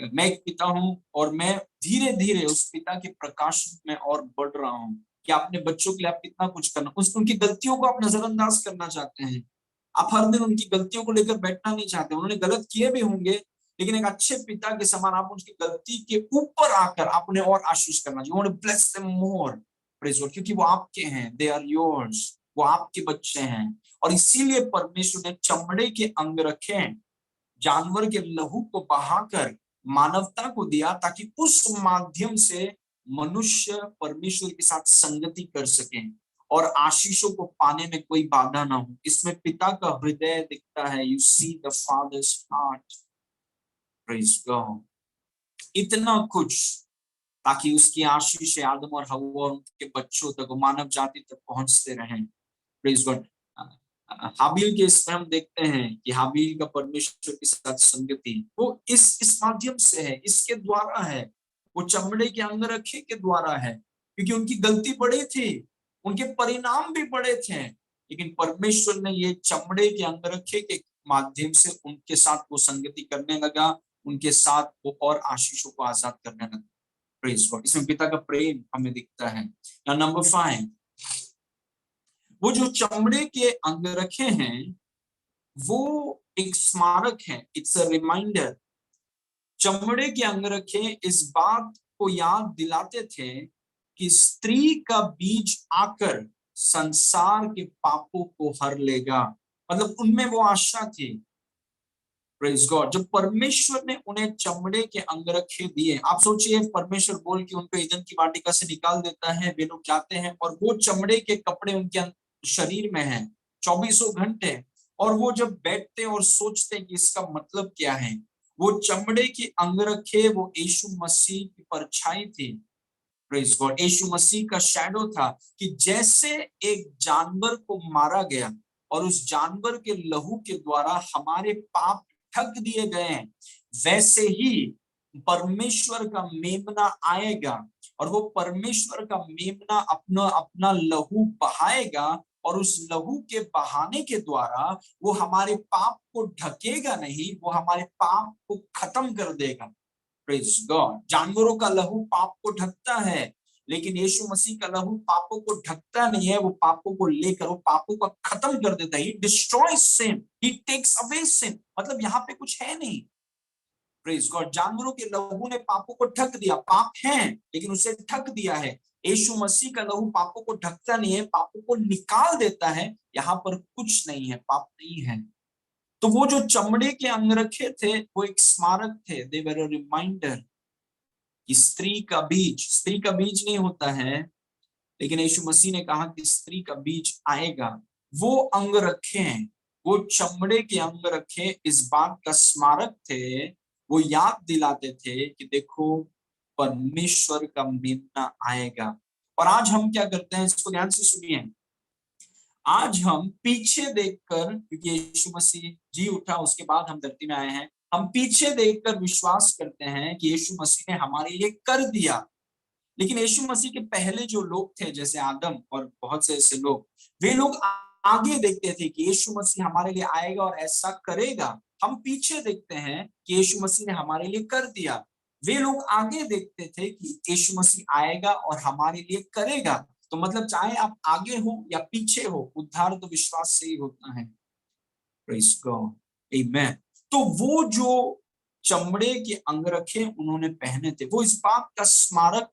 [SPEAKER 1] मैं एक पिता हूं और मैं धीरे धीरे उस पिता के प्रकाश में और बढ़ रहा हूं कि अपने बच्चों के लिए आप कितना कुछ करना, उनकी गलतियों को आप नजरअंदाज करना चाहते हैं। आप हर दिन उनकी गलतियों को लेकर बैठना नहीं चाहते। उन्होंने गलत किए भी होंगे, लेकिन एक अच्छे पिता के समान आप उनकी गलती के ऊपर आकर आप उन्हें और आशीष करना चाहिए। Bless them more, praise God, क्योंकि वो आपके हैं, दे आर योर्स, वो आपके बच्चे हैं। और इसीलिए परमेश्वर ने चमड़े के अंग रखे हैं, जानवर के लहू को बहाकर मानवता को दिया, ताकि उस माध्यम से मनुष्य परमेश्वर के साथ संगति कर सके और आशीषों को पाने में कोई बाधा ना हो। इसमें पिता का हृदय दिखता है। You see the fathers heart, praise God. इतना कुछ ताकि उसकी आशीष आदम और हव्वा और उनके बच्चों तक, मानव जाति तक पहुंचते रहें। Praise God. हाबिल के इसमें हम देखते हैं कि हाबिल का परमेश्वर के साथ संगति वो इस माध्यम से है, इसके द्वारा है, वो चमड़े के अंगरखे के द्वारा है। क्योंकि उनकी गलती बड़ी थी, उनके परिणाम भी बड़े थे, लेकिन परमेश्वर ने ये चमड़े के अंगरखे के माध्यम से उनके साथ वो संगति करने लगा, उनके साथ वो और आशीषों को आजाद करने लगा। Praise God. इसमें पिता का प्रेम हमें दिखता है। नंबर 5, वो जो चमड़े के अंगरखे हैं वो एक स्मारक है, इट्स अ रिमाइंडर। चमड़े के अंगरखे इस बात को याद दिलाते थे कि स्त्री का बीज आकर संसार के पापों को हर लेगा। मतलब उनमें वो आशा थी। Praise God. जब परमेश्वर ने उन्हें चमड़े के अंगरखे दिए, आप सोचिए, परमेश्वर बोल के उनको ईदन की वाटिका से निकाल देता है, वे लोग जाते हैं और वो चमड़े के कपड़े उनके शरीर में हैं 24 घंटे। और वो जब बैठते और सोचते हैं कि इसका मतलब क्या है, वो चमड़े के अंगरखे वो यीशु मसीह की परछाई थी। Praise God. यीशु मसीह का शैडो था कि जैसे एक जानवर को मारा गया और उस जानवर के लहू के द्वारा हमारे पाप ढक दिए गए हैं, वैसे ही परमेश्वर का मेमना आएगा और वो परमेश्वर का मेमना अपना अपना लहू बहाएगा, और उस लहू के बहाने के द्वारा वो हमारे पाप को ढकेगा नहीं, वो हमारे पाप को खत्म कर देगा। Praise God. जानवरों का लहू पाप को ढकता है, लेकिन यीशु मसीह का लहू पापों को ढकता नहीं है, वो पापों को लेकर वो पापों को खत्म कर देता है। He destroys sin, he takes away sin. मतलब यहाँ पे कुछ है नहीं। Praise God. जानवरों के लहू ने पापों को ढक दिया, पाप है लेकिन उसे ढक दिया है। यीशु मसीह का लहू पापों को ढकता नहीं है, पापों को निकाल देता है। यहाँ पर कुछ नहीं है, पाप नहीं है। तो वो जो चमड़े के अंगरखे थे वो एक स्मारक थे, दे वर अ रिमाइंडर। स्त्री का बीज नहीं होता है, लेकिन यीशु मसीह ने कहा कि स्त्री का बीज आएगा। वो अंगरखे हैं, वो चमड़े के अंगरखे इस बात का स्मारक थे, वो याद दिलाते थे कि देखो परमेश्वर का मेमना आएगा। और आज हम क्या करते हैं, इसको ध्यान से सुनिए। आज हम पीछे देखकर, क्योंकि यीशु मसीह जी उठा उसके बाद हम धरती में आए हैं, हम पीछे देखकर विश्वास करते हैं कि यीशु मसीह ने हमारे लिए कर दिया। लेकिन यीशु मसीह के पहले जो लोग थे, जैसे आदम और बहुत से ऐसे लोग, वे लोग आगे देखते थे कि यीशु मसीह हमारे लिए आएगा और ऐसा करेगा। हम पीछे देखते हैं कि यीशु मसीह ने हमारे लिए कर दिया। वे लोग आगे देखते थे कि यीशु मसीह आएगा और हमारे लिए करेगा। तो मतलब चाहे आप आगे हो या पीछे हो, उद्धार तो विश्वास से ही होता है। प्रेज गॉड, आमेन। तो वो जो चमड़े के अंगरखे उन्होंने पहने थे, वो इस बात का स्मारक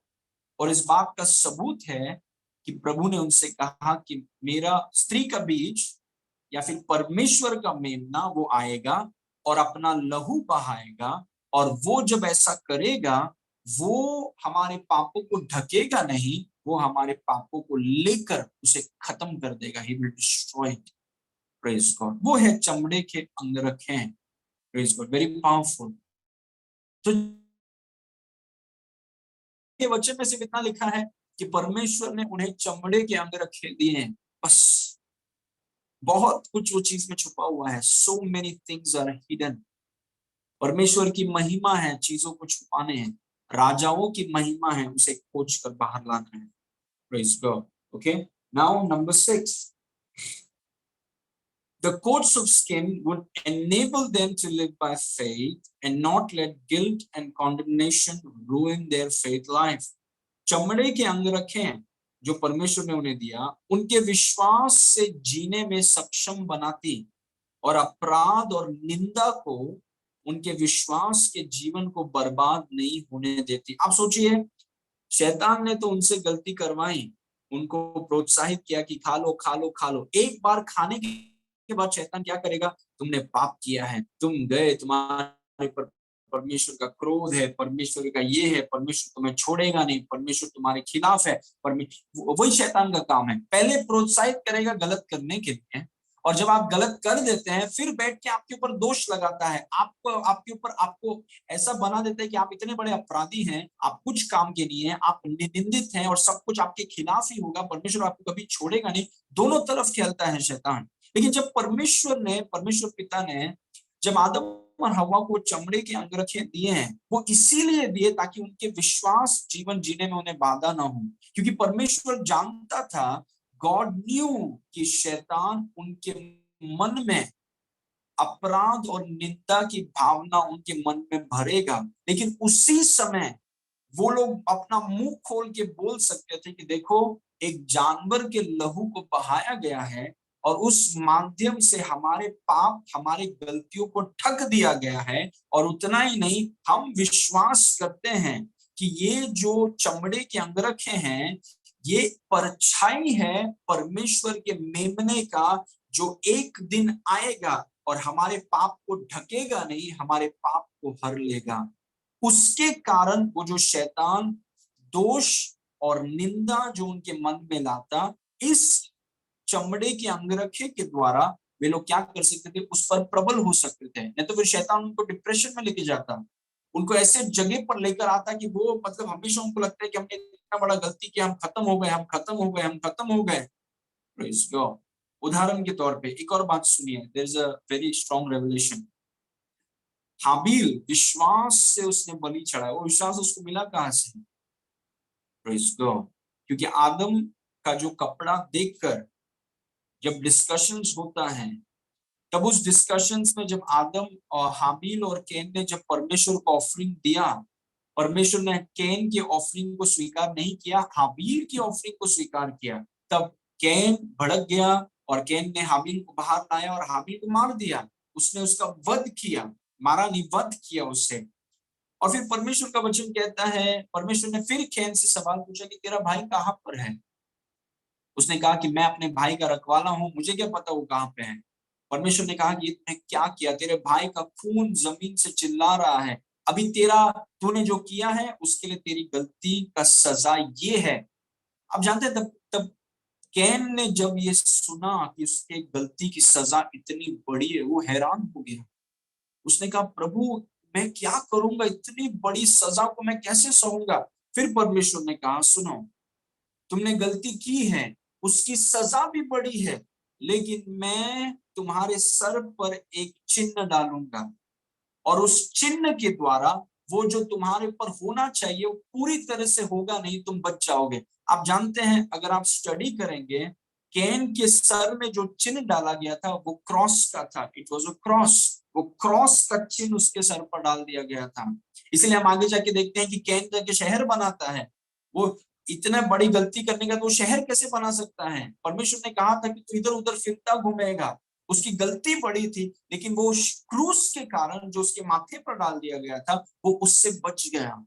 [SPEAKER 1] और इस बात का सबूत है कि प्रभु ने उनसे कहा कि मेरा स्त्री का बीज या फिर परमेश्वर का मेमना वो आएगा और अपना लहू बहाएगा, और वो जब ऐसा करेगा वो हमारे पापों को ढकेगा नहीं, वो हमारे पापों को लेकर उसे खत्म कर देगा। He will destroy it. Praise God. वो है चमड़े के अंगरखे हैं। Praise God, very powerful. तो ये वचन में सिर्फ इतना लिखा है कि परमेश्वर ने उन्हें चमड़े के अंगरखे दिए हैं, बस। बहुत कुछ वो चीज में छुपा हुआ है। So many things are hidden. परमेश्वर की महिमा है चीजों को छुपाने हैं, राजाओं की महिमा है उसे खोज कर बाहर लाना है। Praise God. Okay, now number 6, the courts of skin would enable them to live by faith and not let guilt and condemnation ruin their faith life. चमड़े के अंगरखें जो परमेश्वर ने उन्हें दिया, उनके विश्वास से जीने में सक्षम बनाती और अपराध और निंदा को उनके विश्वास के जीवन को बर्बाद नहीं होने देती। आप सोचिए, शैतान ने तो उनसे गलती करवाई, उनको प्रोत्साहित किया कि खा लो खा लो खा लो। एक बार खाने के बाद शैतान क्या करेगा? तुमने पाप किया है, तुम गए, तुम्हारे पर परमेश्वर का क्रोध है, परमेश्वर का ये है, परमेश्वर तुम्हें छोड़ेगा नहीं, परमेश्वर तुम्हारे खिलाफ है। वही शैतान का काम है, पहले प्रोत्साहित करेगा गलत करने के लिए, और जब आप गलत कर देते हैं फिर बैठ के आपके ऊपर दोष लगाता है, आपको आपके ऊपर आपको ऐसा बना देता है कि आप इतने बड़े अपराधी हैं, आप कुछ काम के नहीं है, आप निंदित हैं और सब कुछ आपके खिलाफ ही होगा, परमेश्वर आपको कभी छोड़ेगा नहीं। दोनों तरफ खेलता है शैतान। लेकिन जब परमेश्वर पिता ने जब आदम और हवा को चमड़े के अंगरखे दिए हैं, वो इसीलिए दिए ताकि उनके विश्वास जीवन जीने में उन्हें बाधा ना हो, क्योंकि परमेश्वर जानता था, गॉड न्यू, कि शैतान उनके मन में अपराध और निंदा की भावना उनके मन में भरेगा। लेकिन उसी समय वो लोग अपना मुंह खोल के बोल सकते थे कि देखो, एक जानवर के लहू को बहाया गया है और उस माध्यम से हमारे पाप, हमारी गलतियों को ढक दिया गया है। और उतना ही नहीं, हम विश्वास करते हैं कि ये जो चमड़े के अंगरखे हैं, ये परछाई है परमेश्वर के मेमने का, जो एक दिन आएगा और हमारे पाप को ढकेगा नहीं, हमारे पाप को हर लेगा। उसके कारण वो जो शैतान दोष और निंदा जो उनके मन में लाता, इस चमड़े के अंगरखे के द्वारा वे लोग क्या कर सकते थे? उस पर प्रबल हो सकते थे। नहीं तो फिर शैतान उनको डिप्रेशन में लेके जाता, उनको ऐसे जगह पर लेकर आता कि वो मतलब हमेशा उनको लगता है कि हमने इतना बड़ा गलती किया, हम खत्म हो गए, हम खत्म हो गए, हम खत्म हो गए। Praise God. उदाहरण के तौर पे एक और बात सुनिए, there is a very strong revelation. हाबिल विश्वास से उसने बलि चढ़ाया, वो विश्वास उसको मिला कहां से? Praise God. क्योंकि आदम का जो कपड़ा देखकर जब डिस्कशंस होता है, तब उस डिस्कशंस में जब आदम और हाबिल और कैन ने जब परमेश्वर को ऑफरिंग दिया, परमेश्वर ने कैन की ऑफरिंग को स्वीकार नहीं किया, हाबिल की ऑफरिंग को स्वीकार किया। तब कैन भड़क गया और कैन ने हाबिल को बाहर लाया और हाबिल को मार दिया। उसने उसका वध किया, मारा नहीं, वध किया उससे। और फिर परमेश्वर का वचन कहता है, परमेश्वर ने फिर कैन से सवाल पूछा कि तेरा भाई कहाँ पर है? उसने कहा कि मैं अपने भाई का रखवाला हूं, मुझे क्या पता वो कहाँ पे है। परमेश्वर ने कहा कि तूने क्या किया? तेरे भाई का खून जमीन से चिल्ला रहा है, अभी तूने जो किया है उसके लिए तेरी गलती का सजा ये है। अब जानते हैं, तब तब कैन ने जब ये सुना कि उसके गलती की सजा इतनी बड़ी है, वो हैरान हो गया। उसने कहा, प्रभु मैं क्या करूंगा, इतनी बड़ी सजा को मैं कैसे सहूंगा? फिर परमेश्वर ने कहा, सुनो, तुमने गलती की है, उसकी सजा भी बड़ी है, लेकिन मैं तुम्हारे सर पर एक चिन्ह डालूंगा और उस चिन्ह के द्वारा वो जो तुम्हारे पर होना चाहिए वो पूरी तरह से होगा नहीं, तुम बच जाओगे। आप जानते हैं, अगर आप स्टडी करेंगे, कैन के सर में जो चिन्ह डाला गया था वो क्रॉस का था। It was a cross. वो क्रॉस का चिन्ह उसके सर पर डाल दिया गया था। इसलिए हम आगे जाके देखते हैं कि कैन जाके शहर बनाता है। वो इतना बड़ी गलती करने का तो वो शहर कैसे बना सकता है? परमेश्वर ने कहा था कि तू इधर उधर फिरता घूमेगा। उसकी गलती बड़ी थी, लेकिन वो क्रूस के कारण जो उसके माथे पर डाल दिया गया था, वो उससे बच गया।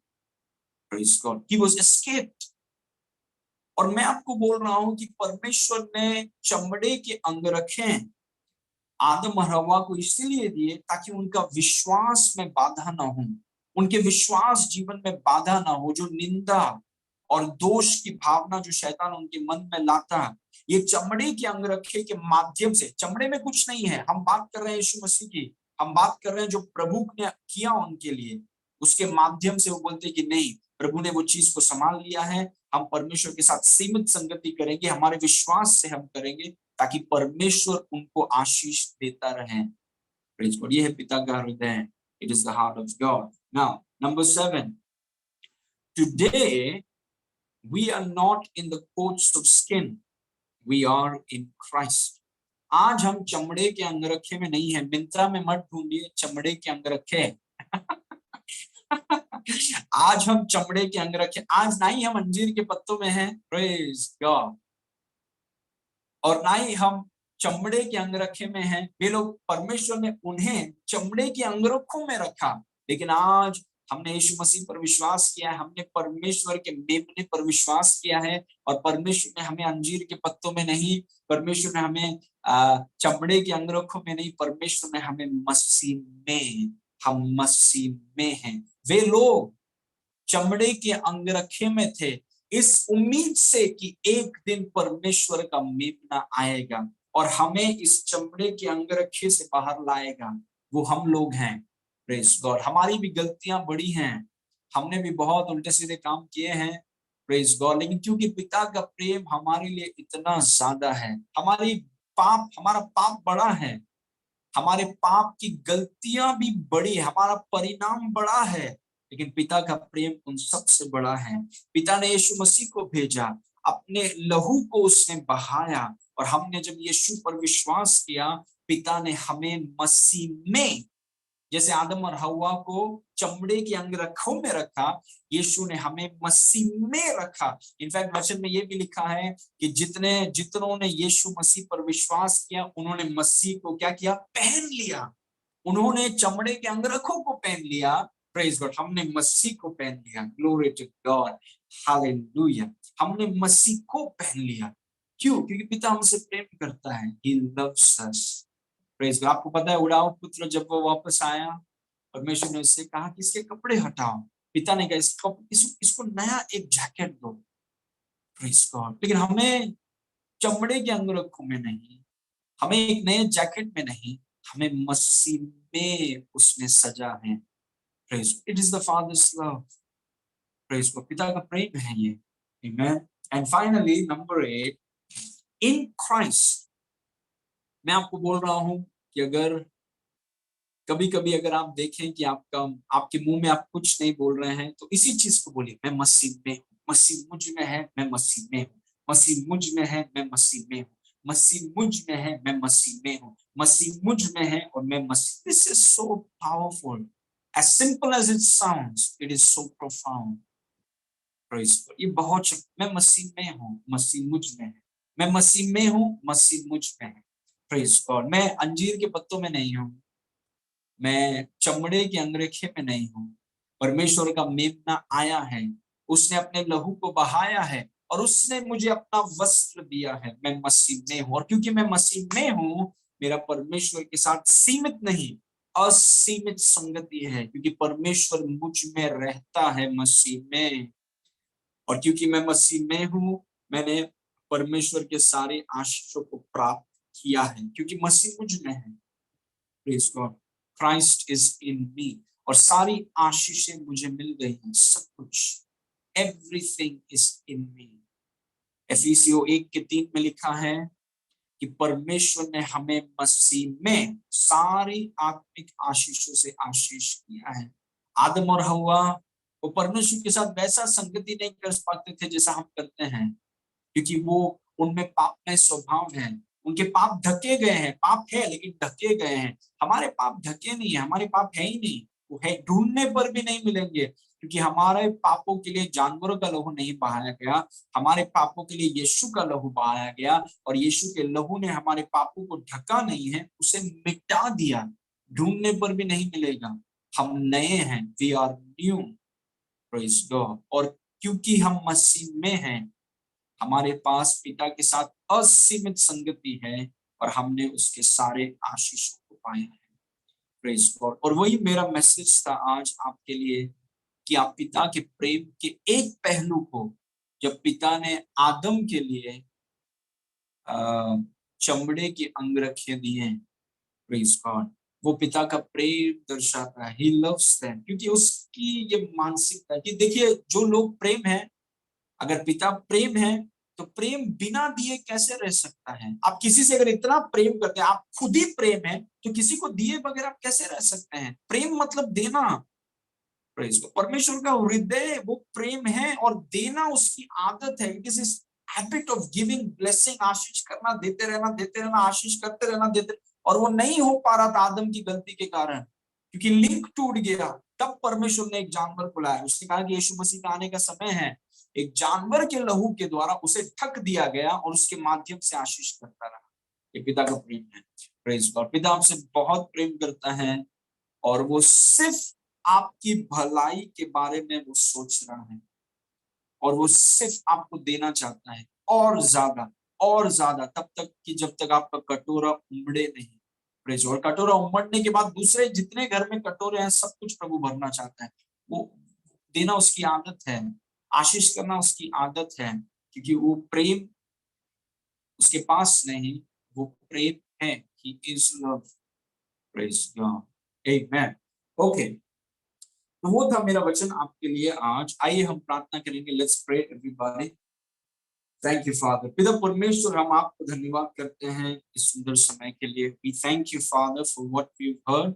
[SPEAKER 1] Praise God. He was escaped. और मैं आपको बोल रहा हूं कि परमेश्वर ने चमड़े के अंगरखे आदम और हवा को इसलिए दिए ताकि उनका विश्वास में बाधा ना हो, उनके विश्वास जीवन में बाधा ना हो। जो निंदा और दोष की भावना जो शैतान उनके मन में लाता, ये चमड़े के अंगरखे के माध्यम से, चमड़े में कुछ नहीं है, हम बात कर रहे हैं यीशु मसीह की, हम बात कर रहे हैं जो प्रभु ने किया उनके लिए, उसके माध्यम से वो बोलते कि नहीं, प्रभु ने वो चीज को संभाल लिया है, हम परमेश्वर के साथ सीमित संगति करेंगे, हमारे विश्वास से हम करेंगे, ताकि परमेश्वर उनको आशीष देता रहे। प्रेज गॉड, ये है पिता का हृदय। It is the heart of God. Now number 7, today we are not in the coats of skin, we are in Christ. आज हम चमड़े के अंगरखे में नहीं है। मिंत्रा में मत ढूंढिए चमड़े के अंगरखे। आज हम चमड़े के अंगरखे, आज ना ही हम अंजीर के पत्तों में हैं, प्रेज गॉड, और ना ही हम चमड़े के अंगरखे में हैं। वे लोग, परमेश्वर ने उन्हें चमड़े के अंगरखों में रखा, लेकिन आज हमने यीशु मसीह पर विश्वास किया है, हमने परमेश्वर के मेमने पर विश्वास किया है, और परमेश्वर ने हमें अंजीर के पत्तों में नहीं, परमेश्वर ने हमें चमड़े के अंगरखों में नहीं, परमेश्वर ने हमें मसीह में, हम मसीह में हैं। वे लोग चमड़े के अंगरखे में थे इस उम्मीद से कि एक दिन परमेश्वर का मेमना आएगा और हमें इस चमड़े के अंगरखे से बाहर लाएगा। वो हम लोग हैं। Praise God. हमारी भी गलतियां बड़ी हैं, हमने भी बहुत उल्टे सीधे काम किए हैं, प्रेज गॉड, लेकिन क्योंकि पिता का प्रेम हमारे लिए इतना ज्यादा है, हमारा पाप बड़ा है, हमारे पाप की गलतियां भी बड़ी, हमारा परिणाम बड़ा है, लेकिन पिता का प्रेम उन सबसे बड़ा है। पिता ने यीशु मसीह को भेजा, अपने लहू को उसने बहाया, और हमने जब यीशु पर विश्वास किया, पिता ने हमें मसीह में, जैसे आदम और हव्वा को चमड़े के अंगरखों में रखा, यीशु ने हमें मसीह में रखा। इनफैक्ट वचन में यह भी लिखा है कि जितनों ने यीशु मसीह पर विश्वास किया, उन्होंने मसीह को क्या किया? पहन लिया। उन्होंने चमड़े के अंगरखों को पहन लिया। Praise God. हमने मसीह को पहन लिया। Glory to God, hallelujah. हमने मसीह को पहन लिया। क्यों? क्योंकि पिता हमसे प्रेम करता है। He loves us. Praise God. आपको पता है, उड़ाऊ पुत्र जब वो वापस आया, परमेश्वर ने उससे कहा कि इसके कपड़े हटाओ। पिता ने कहा इसको नया एक जैकेट दो। Praise God. लेकिन हमें चमड़े के अंगरखों में नहीं, हमें एक नए जैकेट में नहीं, हमें मसीह में उसने सजा है। Praise, it is the father's love. Praise को, पिता का प्रेम है ये। आमेन। And finally number 8, in Christ. मैं आपको बोल रहा हूं कि अगर कभी कभी अगर आप देखें कि आपके मुंह में आप कुछ नहीं बोल रहे हैं, तो इसी चीज को बोलिए, मैं मसीह में हूँ, मसीह मुझ में है, मैं मसीह में हूँ, मसीह मुझ में है, मैं मसीह में हूँ, मसीह मुझ में है, मैं मसीह में हूँ, मसीह मुझ में है और मैं मसीह। This is so powerful. As simple as it sounds, it is so profound. ये बहुत मैं मसीह में हूँ, मसीह मुझ में है, मैं मसीह में हूँ, मसीह मुझ में है। Praise God. मैं अंजीर के पत्तों में नहीं हूँ, मैं चमड़े के अंगरखे में नहीं हूँ। परमेश्वर का मेमना आया है, उसने अपने लहू को बहाया है और उसने मुझे अपना वस्त्र दिया है। मैं मसीह में हूँ, और क्योंकि मैं मसीह में हूँ, मेरा परमेश्वर के साथ सीमित नहीं, असीमित संगति है, क्योंकि परमेश्वर मुझ में रहता है, मसीह में। और क्योंकि मैं मसीह में हूँ, मैंने परमेश्वर के सारे आशीषों को प्राप्त किया है, क्योंकि मसीह मुझ में है। Praise God. Christ is in me, और सारी आशीषें मुझे मिल गई हैं, सब कुछ, एवरीथिंग इज इन मी। एफिसियों 1:3 में लिखा है कि परमेश्वर ने हमें मसीह में सारी आत्मिक आशीषों से आशीष किया है। आदम और हव्वा वो परमेश्वर के साथ वैसा संगति नहीं कर पाते थे जैसा हम करते हैं, क्योंकि वो, उनमें पाप में स्वभाव है, उनके पाप ढके गए हैं। पाप है लेकिन ढके गए हैं। हमारे पाप ढके नहीं है, हमारे पाप है ही नहीं, वो है, ढूंढने पर भी नहीं मिलेंगे, क्योंकि हमारे पापों के लिए जानवरों का लहू नहीं बहाया गया, हमारे पापों के लिए यीशु का लहू बहाया गया, और यीशु के लहू ने हमारे पापों को ढका नहीं है, उसे मिटा दिया। ढूंढने पर भी नहीं मिलेगा। हम नए हैं, we are new. Praise God. और क्योंकि हम मसीह में हैं, हमारे पास पिता के साथ असीमित संगति है, और हमने उसके सारे आशीषों को पाया है। Praise God. और वही मेरा मैसेज था आज आपके लिए, कि आप पिता के प्रेम के एक पहलू को, जब पिता ने आदम के लिए चमड़े के अंगरखे दिए, प्रेज गॉड, वो पिता का प्रेम दर्शाता है। ही लव्स देम, क्योंकि उसकी ये मानसिकता कि देखिए, जो लोग प्रेम है, अगर पिता प्रेम है, तो प्रेम बिना दिए कैसे रह सकता है? आप किसी से अगर इतना प्रेम करते हैं, आप खुद ही प्रेम है, तो किसी को दिए बगैर आप कैसे रह सकते हैं? प्रेम मतलब देना। प्रेज को परमेश्वर का हृदय वो प्रेम है और देना उसकी आदत है। It is his habit of giving blessing, आशीष करना, देते रहना, आशीष करते रहना, देते। और वो नहीं हो पा रहा था आदम की गलती के कारण, क्योंकि लिंक टूट गया। तब परमेश्वर ने एक जानवर को लाया, उसने कहा कि यीशु मसीह का आने का समय है। एक जानवर के लहू के द्वारा उसे ढक दिया गया और उसके माध्यम से आशीष करता रहा। ये पिता का प्रेम है। Praise God. पिता आपसे बहुत प्रेम करता है और वो सिर्फ आपकी भलाई के बारे में वो सोच रहा है और वो सिर्फ आपको देना चाहता है और ज्यादा, तब तक कि जब तक आपका कटोरा उमड़े नहीं। प्रेज। और कटोरा उमड़ने के बाद दूसरे जितने घर में कटोरे हैं सब कुछ प्रभु भरना चाहता है। वो देना उसकी आदत है, आशीष करना उसकी आदत है, क्योंकि वो प्रेम उसके पास नहीं, वो प्रेम है। He is love. Praise God. Amen. Okay, तो वो था मेरा वचन आपके लिए आज। आइए हम प्रार्थना करेंगे। Let's pray everybody. Thank you father. पिता परमेश्वर, हम आपको धन्यवाद करते हैं इस सुंदर समय के लिए। We thank you father for what we heard.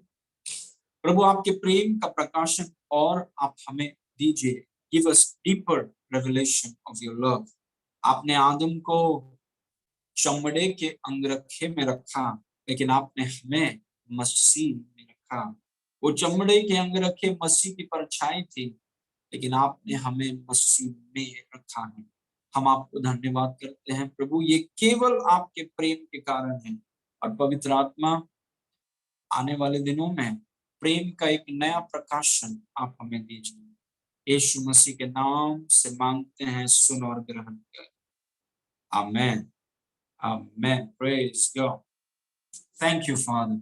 [SPEAKER 1] प्रभु आपके प्रेम का प्रकाशन और आप हमें दीजिए। Give us deeper revelation of your love. आपने आदम को चमड़े के अंगरखे में रखा, लेकिन आपने हमें मसीह में रखा। वो चमड़े के अंगरखे मसीह की परछाई थी, लेकिन आपने हमें मसीह में रखा है। हम आपको धन्यवाद करते हैं प्रभु, ये केवल आपके प्रेम के कारण है। और पवित्र आत्मा, आने वाले दिनों में प्रेम का एक नया प्रकाशन आप हमें दीजिए। यीशु मसीह के नाम से मांगते हैं, सुन और ग्रहण कर। आमेन। आमेन। Praise God. Thank you father.